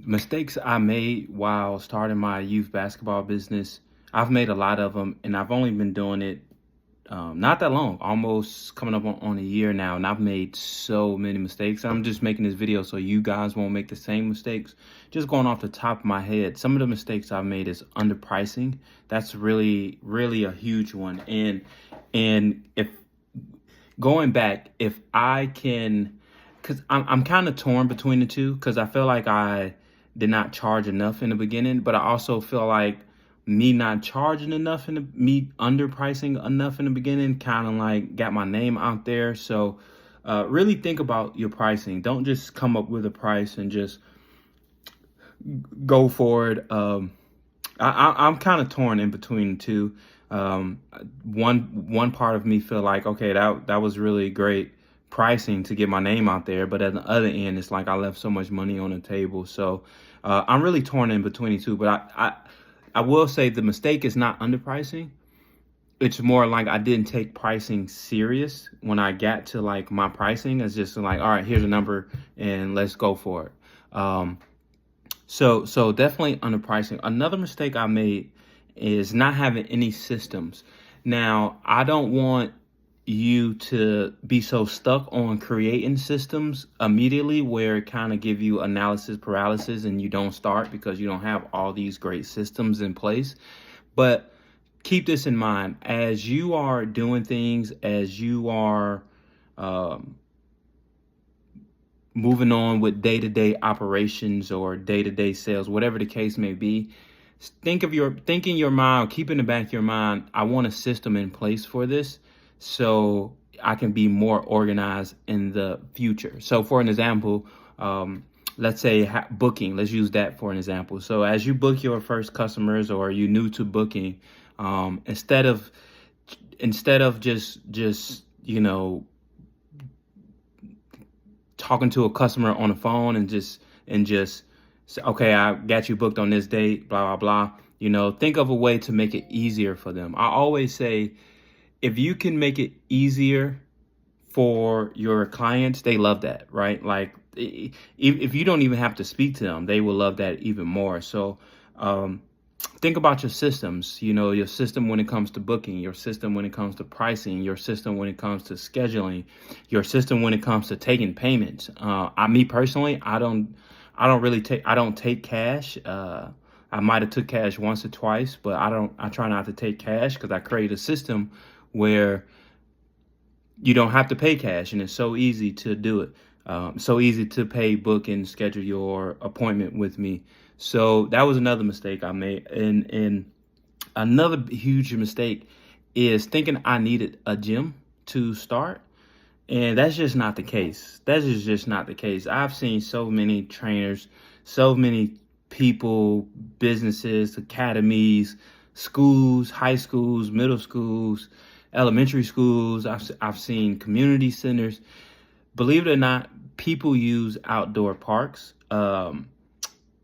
Mistakes I made while starting my youth basketball business, I've made a lot of them, and I've only been doing it not that long, almost coming up on a year now, and I've made so many mistakes. I'm just making this video so you guys won't make the same mistakes. Just going off the top of my head, some of the mistakes I've made is underpricing. That's really, really a huge one. And if going back, if I can, because I'm kind of torn between the two, because I feel like I did not charge enough in the beginning, but I also feel like me not charging enough me underpricing enough in the beginning kind of like got my name out there. So really think about your pricing. Don't just come up with a price and just go for it. I'm kind of torn in between the two. One part of me feel like, okay, that was really great pricing to get my name out there, but at the other end, it's like I left so much money on the table. So I'm really torn in between the two. But I will say the mistake is not underpricing. It's more like I didn't take pricing serious when I got to like my pricing. It's just like, all right, here's a number and let's go for it. So definitely underpricing. Another mistake I made is not having any systems. Now, I don't want you to be so stuck on creating systems immediately where it kind of give you analysis paralysis and you don't start because you don't have all these great systems in place. But keep this in mind as you are doing things, as you are moving on with day-to-day operations or day-to-day sales, whatever the case may be. Think in your mind, keep in the back of your mind, I want a system in place for this so I can be more organized in the future. So for an example, let's say booking, let's use that for an example. So as you book your first customers or you new to booking, instead of just talking to a customer on the phone and just say, okay, I got you booked on this date, blah, blah, blah. Think of a way to make it easier for them. I always say, if you can make it easier for your clients, they love that, right? Like if you don't even have to speak to them, they will love that even more. So, think about your systems, your system when it comes to booking, your system when it comes to pricing, your system when it comes to scheduling, your system when it comes to taking payments. Me personally, I don't take cash. I might have took cash once or twice, but I try not to take cash because I create a system where you don't have to pay cash and it's so easy to do it. So easy to pay, book, and schedule your appointment with me. So that was another mistake I made. And another huge mistake is thinking I needed a gym to start. And that's just not the case. That is just not the case. I've seen so many trainers, so many people, businesses, academies, schools, high schools, middle schools, elementary schools. I've seen community centers. Believe it or not, people use outdoor parks.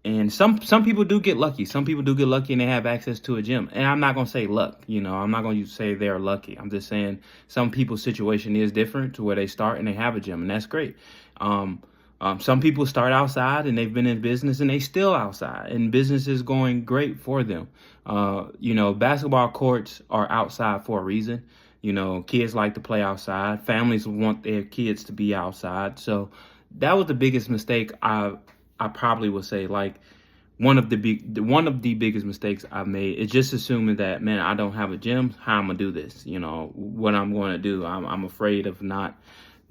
And some people do get lucky. Some people do get lucky and they have access to a gym. And I'm not going to say luck, I'm not going to say they're lucky. I'm just saying some people's situation is different to where they start and they have a gym, and that's great. Some people start outside and they've been in business and they still outside and business is going great for them. Basketball courts are outside for a reason. Kids like to play outside. Families want their kids to be outside. So that was the biggest mistake I probably would say, like one of the biggest mistakes I've made is just assuming that, man, I don't have a gym. How I'm gonna do this? What I'm going to do. I'm afraid of not.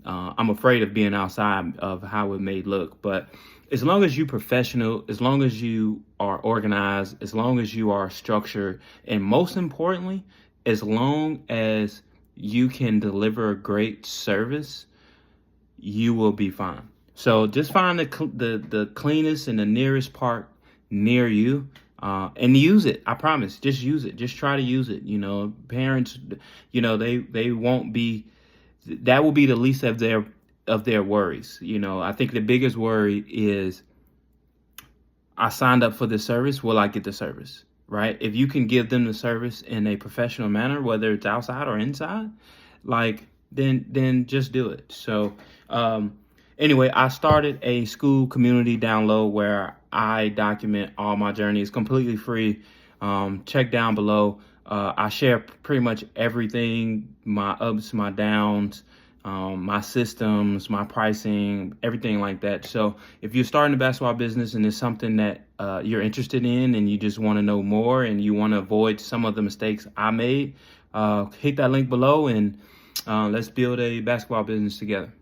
I'm afraid of being outside of how it may look. But as long as you're professional, as long as you are organized, as long as you are structured, and most importantly, as long as you can deliver a great service, you will be fine. So just find the cleanest and the nearest park near you and use it. I promise. Just use it. Just try to use it. Parents, they won't be. That will be the least of their worries. I think the biggest worry is, I signed up for this service. Will I get the service? Right? If you can give them the service in a professional manner, whether it's outside or inside, then just do it. So, Anyway, I started a Skool community download where I document all my journey. It's completely free. Check down below. I share pretty much everything, my ups, my downs, my systems, my pricing, everything like that. So if you're starting a basketball business and it's something that you're interested in and you just want to know more and you want to avoid some of the mistakes I made, hit that link below and let's build a basketball business together.